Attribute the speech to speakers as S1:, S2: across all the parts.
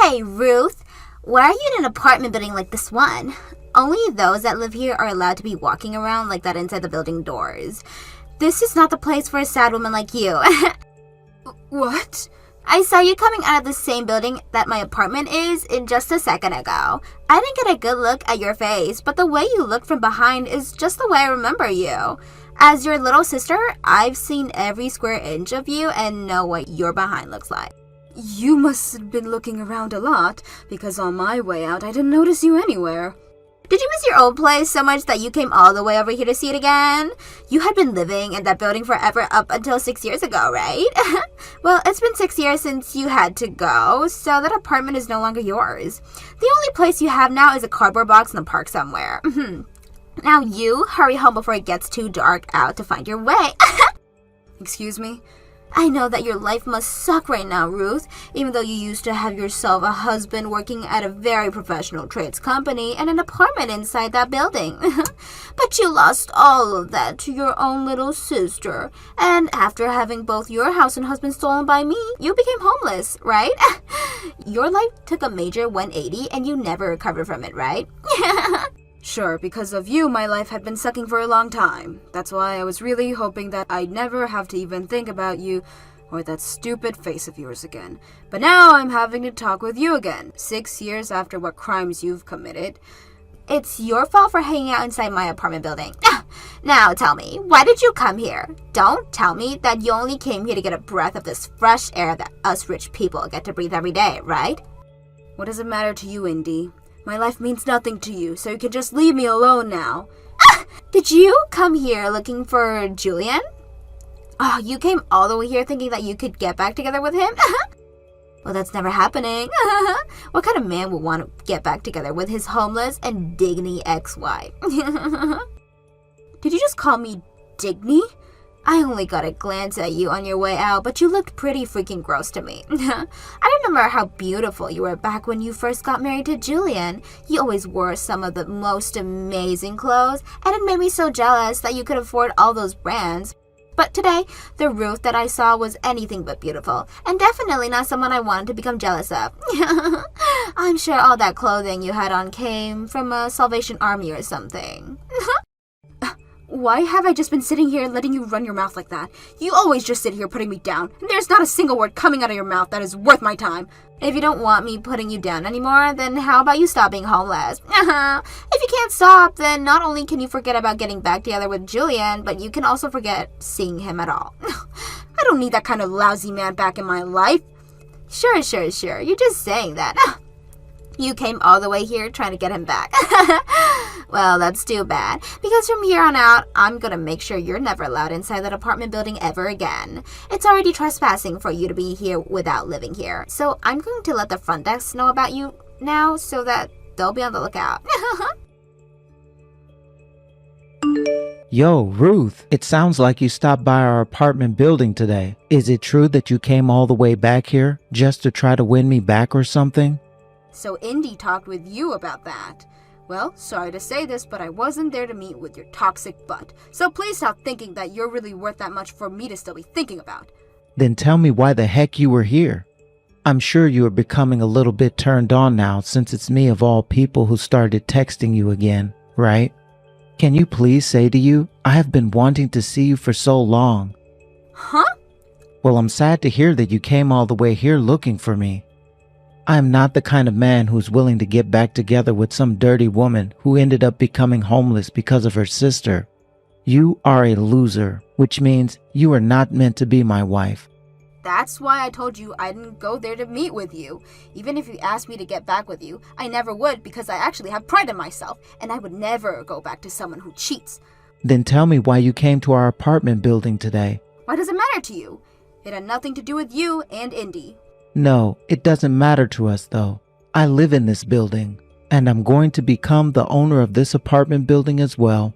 S1: Hey, Ruth. Why are you in an apartment building like this one? Only those that live here are allowed to be walking around like that inside the building doors. This is not the place for a sad woman like you.
S2: What?
S1: I saw you coming out of the same building that my apartment is in just a second ago. I didn't get a good look at your face, but the way you look from behind is just the way I remember you. As your little sister, I've seen every square inch of you and know what your behind looks like.
S2: You must have been looking around a lot, because on my way out I didn't notice you anywhere.
S1: Did you miss your old place so much that you came all the way over here to see it again? You had been living in that building forever up until 6 years ago, right? Well, it's been 6 years since you had to go, so that apartment is no longer yours. The only place you have now is a cardboard box in the park somewhere. Now you hurry home before it gets too dark out to find your way.
S2: Excuse me?
S1: I know that your life must suck right now, Ruth, even though you used to have yourself a husband working at a very professional trades company and an apartment inside that building. But you lost all of that to your own little sister. And after having both your house and husband stolen by me, you became homeless, right? Your life took a major 180 and you never recovered from it, right?
S2: Sure, because of you, my life had been sucking for a long time. That's why I was really hoping that I'd never have to even think about you or that stupid face of yours again. But now I'm having to talk with you again, 6 years after what crimes you've committed.
S1: It's your fault for hanging out inside my apartment building. Now tell me, why did you come here? Don't tell me that you only came here to get a breath of this fresh air that us rich people get to breathe every day, right?
S2: What does it matter to you, Indy? My life means nothing to you, so you can just leave me alone now.
S1: Did you come here looking for Julian? Oh, you came all the way here thinking that you could get back together with him? Well, that's never happening. What kind of man would want to get back together with his homeless and Digny ex-wife?
S2: Did you just call me Digny?
S1: I only got a glance at you on your way out, but you looked pretty freaking gross to me. I remember how beautiful you were back when you first got married to Julian. You always wore some of the most amazing clothes, and it made me so jealous that you could afford all those brands. But today, the Ruth that I saw was anything but beautiful, and definitely not someone I wanted to become jealous of. I'm sure all that clothing you had on came from a Salvation Army or something.
S2: Why have I just been sitting here letting you run your mouth like that? You always just sit here putting me down, and there's not a single word coming out of your mouth that is worth my time.
S1: If you don't want me putting you down anymore, then how about you stop being homeless? If you can't stop, then not only can you forget about getting back together with Julian, but you can also forget seeing him at all.
S2: I don't need that kind of lousy man back in my life.
S1: Sure. You're just saying that. You came all the way here trying to get him back. Well, that's too bad, because from here on out, I'm gonna make sure you're never allowed inside that apartment building ever again. It's already trespassing for you to be here without living here, so I'm going to let the front desk know about you now so that they'll be on the lookout.
S3: Yo, Ruth, it sounds like you stopped by our apartment building today. Is it true that you came all the way back here just to try to win me back or something?
S2: So Indy talked with you about that. Well, sorry to say this, but I wasn't there to meet with your toxic butt. So please stop thinking that you're really worth that much for me to still be thinking about.
S3: Then tell me why the heck you were here. I'm sure you are becoming a little bit turned on now since it's me of all people who started texting you again, right? Can you please say to you, I have been wanting to see you for so long.
S2: Huh?
S3: Well, I'm sad to hear that you came all the way here looking for me. I am not the kind of man who's willing to get back together with some dirty woman who ended up becoming homeless because of her sister. You are a loser, which means you are not meant to be my wife.
S2: That's why I told you I didn't go there to meet with you. Even if you asked me to get back with you, I never would because I actually have pride in myself, and I would never go back to someone who cheats.
S3: Then tell me why you came to our apartment building today.
S2: Why does it matter to you? It had nothing to do with you and Indy.
S3: No, it doesn't matter to us though. I live in this building, and I'm going to become the owner of this apartment building as well.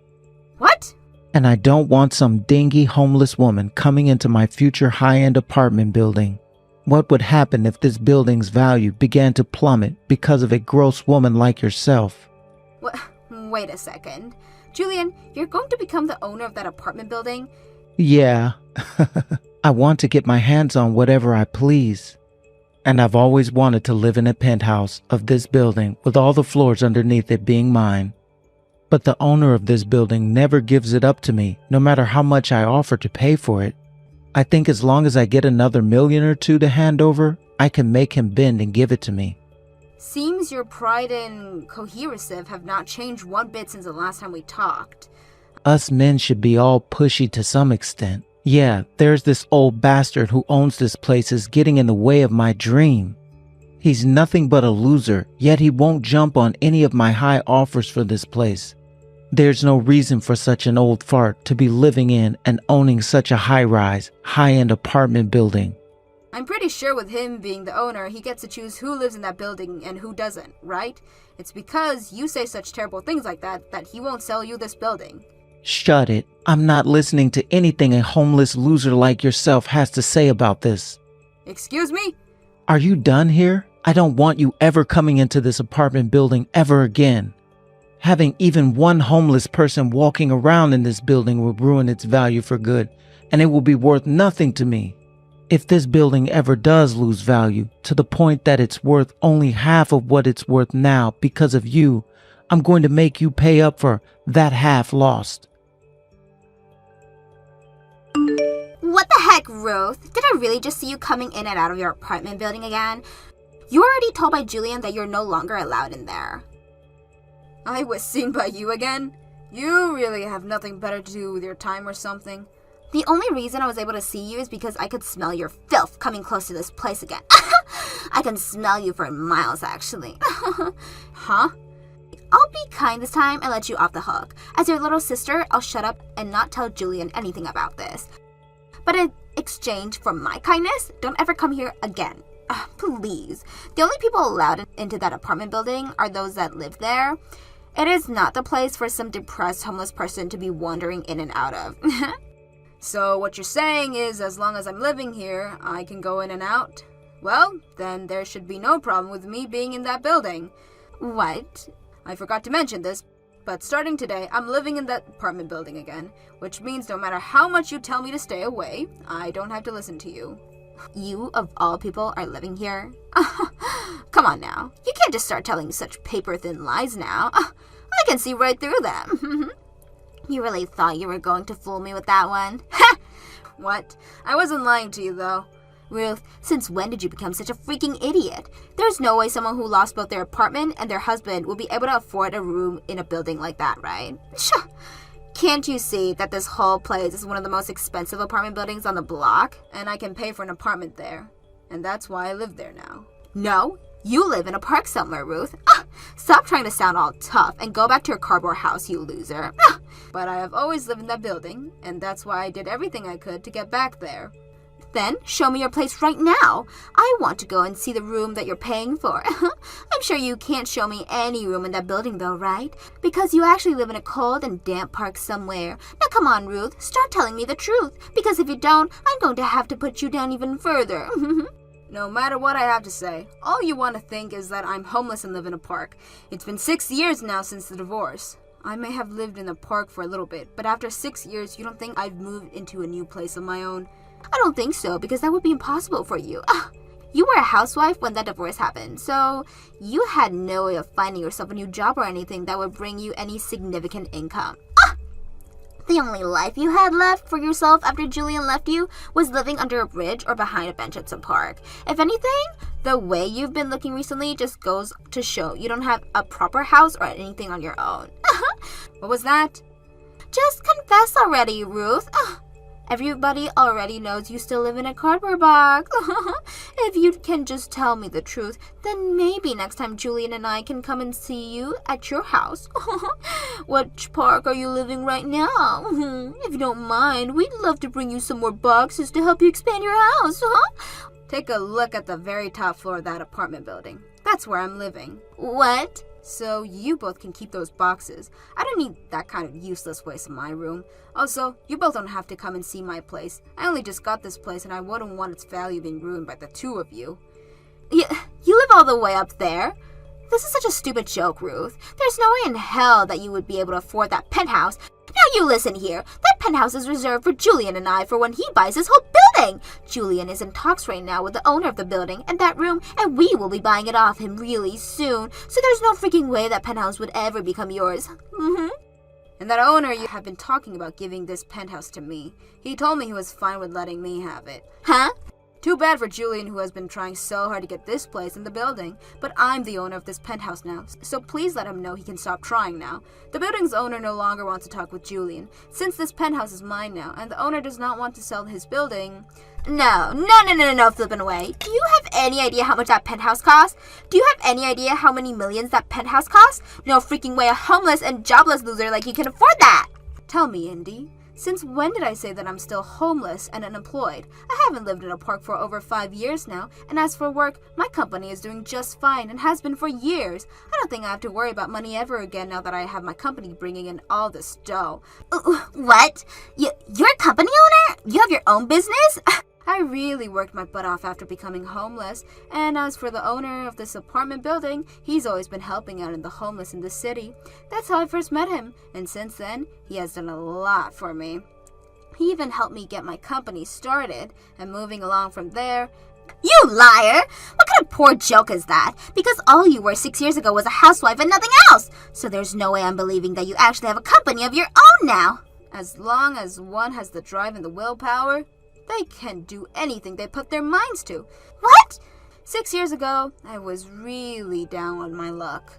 S2: What?
S3: And I don't want some dingy homeless woman coming into my future high-end apartment building. What would happen if this building's value began to plummet because of a gross woman like yourself?
S2: Wait a second. Julian, you're going to become the owner of that apartment building?
S3: Yeah. I want to get my hands on whatever I please. and I've always wanted to live in a penthouse of this building with all the floors underneath it being mine. But the owner of this building never gives it up to me, no matter how much I offer to pay for it. I think as long as I get another million or two to hand over, I can make him bend and give it to me.
S2: Seems your pride and cohesive have not changed one bit since the last time we talked.
S3: Us men should be all pushy to some extent. Yeah, there's this old bastard who owns this place is getting in the way of my dream. He's nothing but a loser, yet he won't jump on any of my high offers for this place. There's no reason for such an old fart to be living in and owning such a high-rise, high-end apartment building.
S2: I'm pretty sure with him being the owner, he gets to choose who lives in that building and who doesn't, right? It's because you say such terrible things like that he won't sell you this building.
S3: Shut it. I'm not listening to anything a homeless loser like yourself has to say about this.
S2: Excuse me?
S3: Are you done here? I don't want you ever coming into this apartment building ever again. Having even one homeless person walking around in this building will ruin its value for good, and it will be worth nothing to me. If this building ever does lose value to the point that it's worth only half of what it's worth now because of you, I'm going to make you pay up for that half lost.
S1: What the heck, Ruth? Did I really just see you coming in and out of your apartment building again? You were already told by Julian that you're no longer allowed in there.
S2: I was seen by you again? You really have nothing better to do with your time or something?
S1: The only reason I was able to see you is because I could smell your filth coming close to this place again. I can smell you for miles, actually.
S2: Huh?
S1: I'll be kind this time and let you off the hook. As your little sister, I'll shut up and not tell Julian anything about this. But in exchange for my kindness, don't ever come here again. Please. The only people allowed into that apartment building are those that live there. It is not the place for some depressed homeless person to be wandering in and out of.
S2: So what you're saying is as long as I'm living here, I can go in and out? Well, then there should be no problem with me being in that building.
S1: What?
S2: I forgot to mention this, but starting today, I'm living in that apartment building again, which means no matter how much you tell me to stay away, I don't have to listen to you.
S1: You, of all people, are living here? Come on now. You can't just start telling such paper-thin lies now. I can see right through them. You really thought you were going to fool me with that one?
S2: What? I wasn't lying to you, though.
S1: Ruth, since when did you become such a freaking idiot? There's no way someone who lost both their apartment and their husband will be able to afford a room in a building like that, right? Can't you see that this whole place is one of the most expensive apartment buildings on the block?
S2: And I can pay for an apartment there. And that's why I live there now.
S1: No, you live in a park somewhere, Ruth. Stop trying to sound all tough and go back to your cardboard house, you loser.
S2: But I have always lived in that building, and that's why I did everything I could to get back there.
S1: Then show me your place right now. I want to go and see the room that you're paying for. I'm sure you can't show me any room in that building though, right? Because you actually live in a cold and damp park somewhere. Now come on, Ruth, start telling me the truth. Because if you don't, I'm going to have to put you down even further.
S2: No matter what I have to say, all you want to think is that I'm homeless and live in a park. It's been 6 years now since the divorce. I may have lived in the park for a little bit, but after 6 years, you don't think I've moved into a new place of my own?
S1: I don't think so, because that would be impossible for you. You were a housewife when that divorce happened, so you had no way of finding yourself a new job or anything that would bring you any significant income. The only life you had left for yourself after Julian left you was living under a bridge or behind a bench at some park. If anything, the way you've been looking recently just goes to show you don't have a proper house or anything on your own.
S2: What was that?
S1: Just confess already, Ruth. Everybody already knows you still live in a cardboard box. If you can just tell me the truth, then maybe next time Julian and I can come and see you at your house. Which park are you living right now? If you don't mind, we'd love to bring you some more boxes to help you expand your house.
S2: Take a look at the very top floor of that apartment building. That's where I'm living.
S1: What?
S2: So you both can keep those boxes. I don't need that kind of useless waste in my room. Also, you both don't have to come and see my place. I only just got this place and I wouldn't want its value being ruined by the two of you.
S1: You live all the way up there? This is such a stupid joke, Ruth. There's no way in hell that you would be able to afford that penthouse. Now you listen here. That penthouse is reserved for Julian and I for when he buys his whole building. Julian is in talks right now with the owner of the building and that room, and we will be buying it off him really soon. So there's no freaking way that penthouse would ever become yours.
S2: And that owner you have been talking about giving this penthouse to me. He told me he was fine with letting me have it.
S1: Huh?
S2: Too bad for Julian, who has been trying so hard to get this place in the building. But I'm the owner of this penthouse now, so please let him know he can stop trying now. The building's owner no longer wants to talk with Julian. Since this penthouse is mine now, and the owner does not want to sell his building...
S1: No, flippin' away. Do you have any idea how much that penthouse costs? Do you have any idea how many millions that penthouse costs? No freaking way a homeless and jobless loser like you can afford that.
S2: Tell me, Indy. Since when did I say that I'm still homeless and unemployed? I haven't lived in a park for over 5 years now, and as for work, my company is doing just fine and has been for years. I don't think I have to worry about money ever again now that I have my company bringing in all this dough.
S1: What? You're a company owner? You have your own business?
S2: I really worked my butt off after becoming homeless, and as for the owner of this apartment building, he's always been helping out in the homeless in the city. That's how I first met him, and since then, he has done a lot for me. He even helped me get my company started, and moving along from there...
S1: You liar! What kind of poor joke is that? Because all you were 6 years ago was a housewife and nothing else! So there's no way I'm believing that you actually have a company of your own now!
S2: As long as one has the drive and the willpower... they can do anything they put their minds to.
S1: What?
S2: 6 years ago, I was really down on my luck.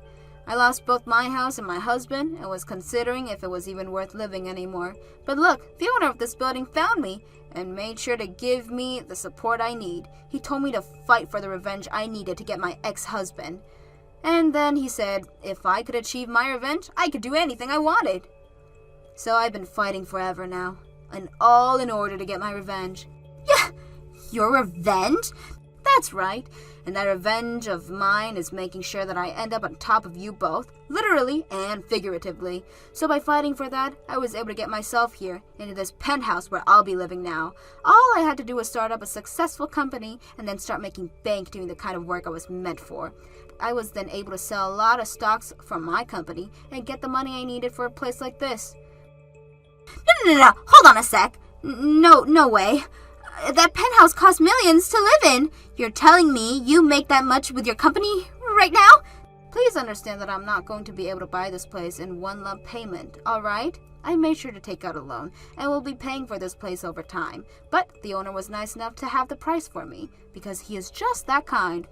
S2: I lost both my house and my husband and was considering if it was even worth living anymore. But look, the owner of this building found me and made sure to give me the support I need. He told me to fight for the revenge I needed to get my ex-husband. And then he said if I could achieve my revenge, I could do anything I wanted. So I've been fighting forever now. And all in order to get my revenge.
S1: Yeah, your revenge?
S2: That's right. And that revenge of mine is making sure that I end up on top of you both, literally and figuratively. So by fighting for that, I was able to get myself here, into this penthouse where I'll be living now. All I had to do was start up a successful company and then start making bank doing the kind of work I was meant for. I was then able to sell a lot of stocks from my company and get the money I needed for a place like this.
S1: No. Hold on a sec. No way. That penthouse costs millions to live in. You're telling me you make that much with your company right now?
S2: Please understand that I'm not going to be able to buy this place in one lump payment, alright? I made sure to take out a loan and will be paying for this place over time. But the owner was nice enough to have the price for me because he is just that kind.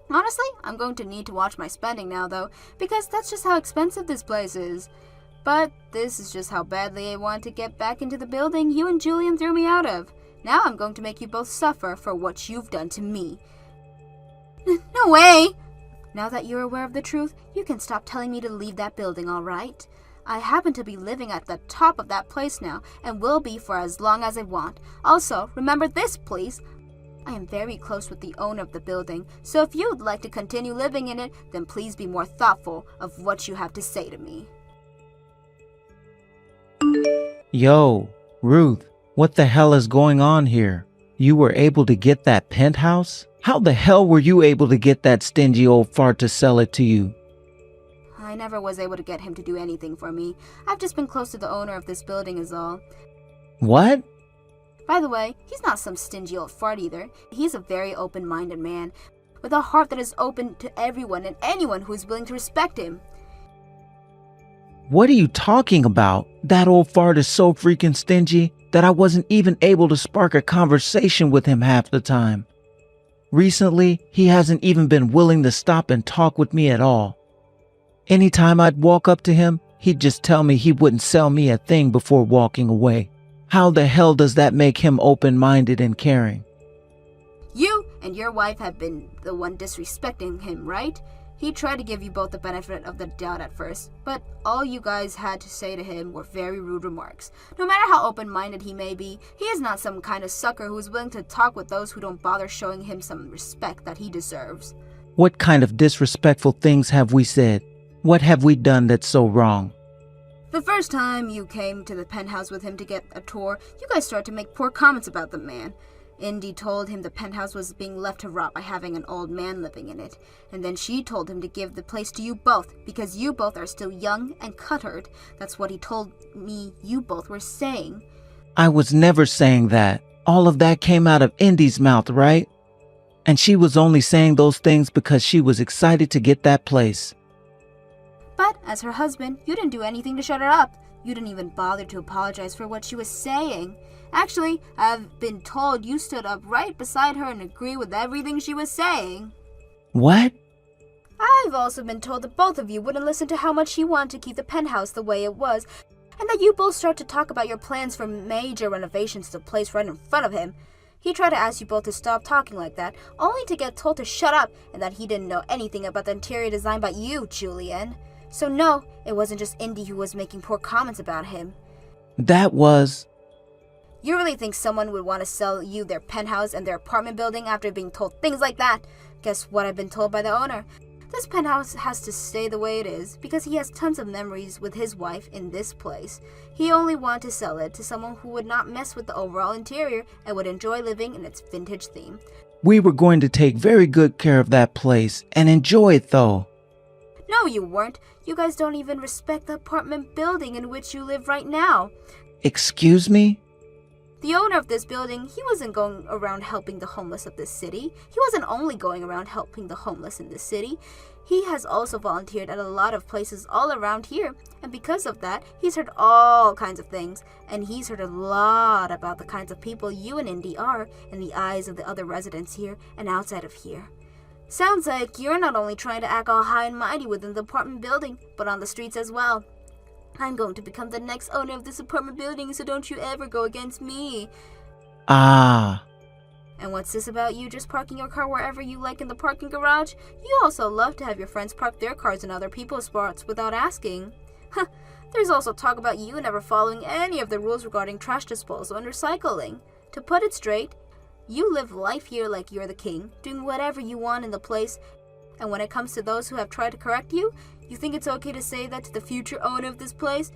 S2: Honestly, I'm going to need to watch my spending now though, because that's just how expensive this place is. But this is just how badly I want to get back into the building you and Julian threw me out of. Now I'm going to make you both suffer for what you've done to me.
S1: No way!
S2: Now that you're aware of the truth, you can stop telling me to leave that building, alright? I happen to be living at the top of that place now, and will be for as long as I want. Also, remember this, please. I am very close with the owner of the building, so if you would like to continue living in it, then please be more thoughtful of what you have to say to me.
S3: Yo, Ruth, what the hell is going on here? You were able to get that penthouse? How the hell were you able to get that stingy old fart to sell it to you?
S2: I never was able to get him to do anything for me. I've just been close to the owner of this building is all.
S3: What?
S2: By the way, he's not some stingy old fart either. He's a very open-minded man, with a heart that is open to everyone and anyone who is willing to respect him.
S3: What are you talking about? That old fart is so freaking stingy that I wasn't even able to spark a conversation with him half the time. Recently, he hasn't even been willing to stop and talk with me at all. Anytime I'd walk up to him, he'd just tell me he wouldn't sell me a thing before walking away. How the hell does that make him open-minded and caring?
S2: You and your wife have been the one disrespecting him, right? He tried to give you both the benefit of the doubt at first, but all you guys had to say to him were very rude remarks. No matter how open-minded he may be, he is not some kind of sucker who is willing to talk with those who don't bother showing him some respect that he deserves.
S3: What kind of disrespectful things have we said? What have we done that's so wrong?
S2: The first time you came to the penthouse with him to get a tour, you guys started to make poor comments about the man. Indy told him the penthouse was being left to rot by having an old man living in it, and then she told him to give the place to you both because you both are still young and cuttered. That's what he told me you both were saying.
S3: I was never saying that. All of that came out of Indy's mouth, right? And she was only saying those things because she was excited to get that place.
S2: But as her husband, you didn't do anything to shut her up. You didn't even bother to apologize for what she was saying. Actually, I've been told you stood up right beside her and agreed with everything she was saying.
S3: What?
S2: I've also been told that both of you wouldn't listen to how much he wanted to keep the penthouse the way it was, and that you both start to talk about your plans for major renovations to the place right in front of him. He tried to ask you both to stop talking like that, only to get told to shut up and that he didn't know anything about the interior design but you, Julian. So no, it wasn't just Indy who was making poor comments about him.
S3: That was...
S2: You really think someone would want to sell you their penthouse and their apartment building after being told things like that? Guess what I've been told by the owner? This penthouse has to stay the way it is because he has tons of memories with his wife in this place. He only wanted to sell it to someone who would not mess with the overall interior and would enjoy living in its vintage theme.
S3: We were going to take very good care of that place and enjoy it though.
S2: No, you weren't. You guys don't even respect the apartment building in which you live right now.
S3: Excuse me?
S2: The owner of this building, he wasn't going around helping the homeless of this city. He wasn't only going around helping the homeless in this city. He has also volunteered at a lot of places all around here. And because of that, he's heard all kinds of things. And he's heard a lot about the kinds of people you and Indy are in the eyes of the other residents here and outside of here. Sounds like you're not only trying to act all high and mighty within the apartment building, but on the streets as well. I'm going to become the next owner of this apartment building, so don't you ever go against me.
S3: Ah.
S2: And what's this about you just parking your car wherever you like in the parking garage? You also love to have your friends park their cars in other people's spots without asking. Huh. There's also talk about you never following any of the rules regarding trash disposal and recycling. To put it straight, you live life here like you're the king, doing whatever you want in the place. And when it comes to those who have tried to correct you, you think it's okay to say that to the future owner of this place?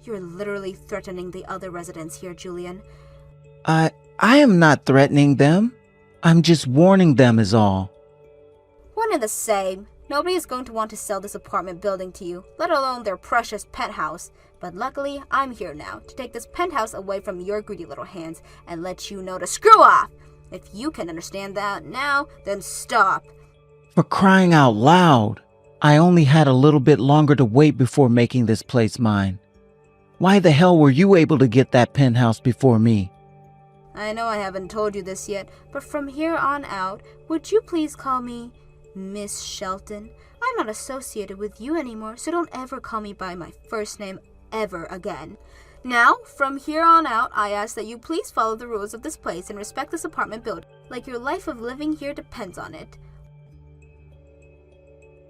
S2: You're literally threatening the other residents here, Julian.
S3: I am not threatening them. I'm just warning them is all.
S2: One and the same. Nobody is going to want to sell this apartment building to you, let alone their precious penthouse. But luckily, I'm here now to take this penthouse away from your greedy little hands and let you know to screw off. If you can understand that now, then stop.
S3: For crying out loud. I only had a little bit longer to wait before making this place mine. Why the hell were you able to get that penthouse before me?
S2: I know I haven't told you this yet, but from here on out, would you please call me Miss Shelton? I'm not associated with you anymore, so don't ever call me by my first name ever again. Now, from here on out, I ask that you please follow the rules of this place and respect this apartment building, like your life of living here depends on it.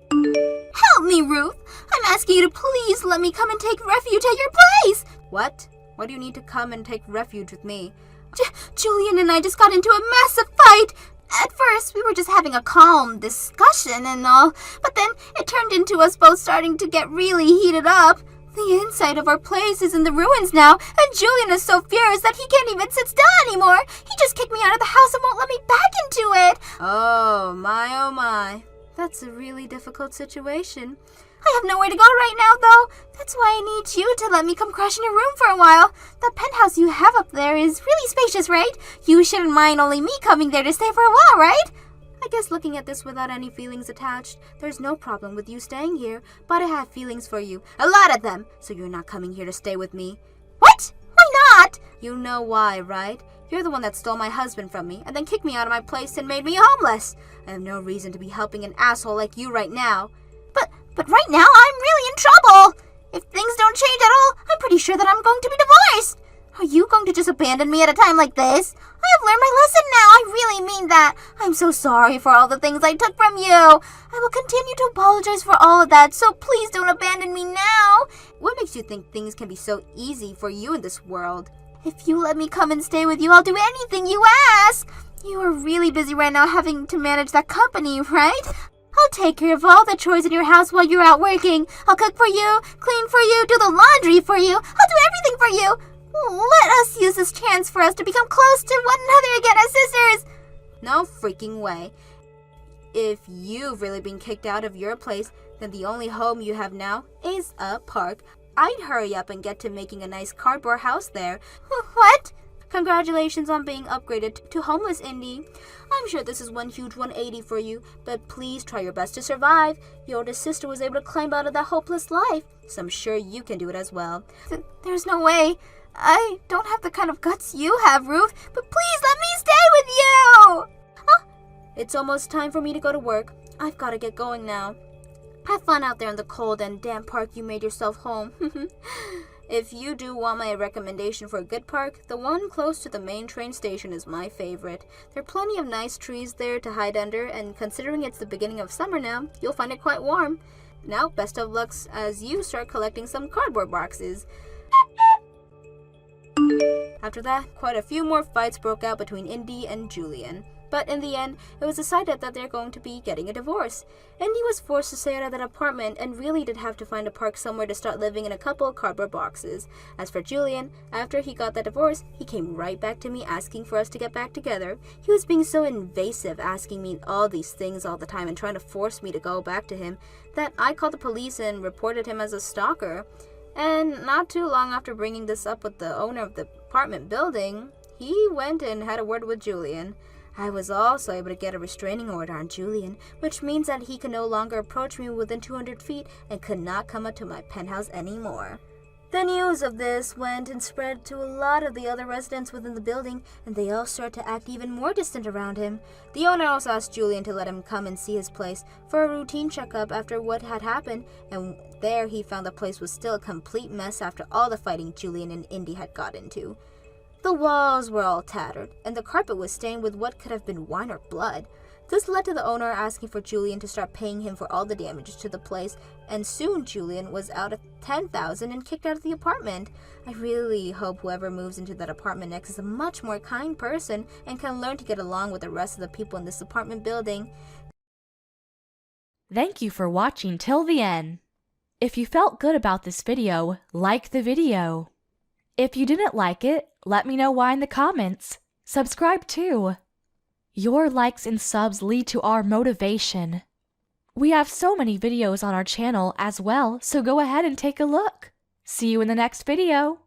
S1: Help me, Ruth. I'm asking you to please let me come and take refuge at your place.
S2: What? Why do you need to come and take refuge with me?
S1: Julian and I just got into a massive fight. At first, we were just having a calm discussion and all, but then it turned into us both starting to get really heated up. The inside of our place is in the ruins now, and Julian is so furious that he can't even sit still anymore. He just kicked me out of the house and won't let me back into it.
S2: Oh my. That's a really difficult situation.
S1: I have nowhere to go right now, though. That's why I need you to let me come crash in your room for a while. The penthouse you have up there is really spacious, right? You shouldn't mind only me coming there to stay for a while, right?
S2: I guess looking at this without any feelings attached, there's no problem with you staying here, but I have feelings for you. A lot of them, so you're not coming here to stay with me.
S1: What? Why not?
S2: You know why, right? You're the one that stole my husband from me and then kicked me out of my place and made me homeless. I have no reason to be helping an asshole like you right now.
S1: But right now, I'm really in trouble. If things don't change at all, I'm pretty sure that I'm going to be divorced. Are you going to just abandon me at a time like this? I have learned my lesson now. I really mean that. I'm so sorry for all the things I took from you. I will continue to apologize for all of that, so please don't abandon me now.
S2: What makes you think things can be so easy for you in this world?
S1: If you let me come and stay with you, I'll do anything you ask. You are really busy right now having to manage that company, right? I'll take care of all the chores in your house while you're out working. I'll cook for you, clean for you, do the laundry for you. I'll do everything for you. Let us use this chance for us to become close to one another again as sisters.
S2: No freaking way. If you've really been kicked out of your place, then the only home you have now is a park. I'd hurry up and get to making a nice cardboard house there.
S1: What? Congratulations on being upgraded to homeless, Indy. I'm sure this is one huge 180 for you, but please try your best to survive. Your oldest sister was able to climb out of that hopeless life, so I'm sure you can do it as well. There's no way. I don't have the kind of guts you have, Ruth, but please let me stay with you! Huh? It's almost time for me to go to work. I've got to get going now. Have fun out there in the cold and damp park you made yourself home. If you do want my recommendation for a good park, the one close to the main train station is my favorite. There are plenty of nice trees there to hide under, and considering it's the beginning of summer now, you'll find it quite warm. Now, best of luck as you start collecting some cardboard boxes. After that, quite a few more fights broke out between Indy and Julian. But in the end, it was decided that they're going to be getting a divorce. Indy was forced to stay out of that apartment and really did have to find a park somewhere to start living in a couple of cardboard boxes. As for Julian, after he got that divorce, he came right back to me asking for us to get back together. He was being so invasive, asking me all these things all the time and trying to force me to go back to him, that I called the police and reported him as a stalker. And not too long after bringing this up with the owner of the apartment building, he went and had a word with Julian. I was also able to get a restraining order on Julian, which means that he can no longer approach me within 200 feet and could not come up to my penthouse anymore. The news of this went and spread to a lot of the other residents within the building, and they all started to act even more distant around him. The owner also asked Julian to let him come and see his place for a routine checkup after what had happened, and there he found the place was still a complete mess after all the fighting Julian and Indy had got into. The walls were all tattered, and the carpet was stained with what could have been wine or blood. This led to the owner asking for Julian to start paying him for all the damages to the place, and soon Julian was out of $10,000 and kicked out of the apartment. I really hope whoever moves into that apartment next is a much more kind person and can learn to get along with the rest of the people in this apartment building.
S4: Thank you for watching till the end. If you felt good about this video, like the video. If you didn't like it, let me know why in the comments. Subscribe too. Your likes and subs lead to our motivation. We have so many videos on our channel as well, so go ahead and take a look. See you in the next video.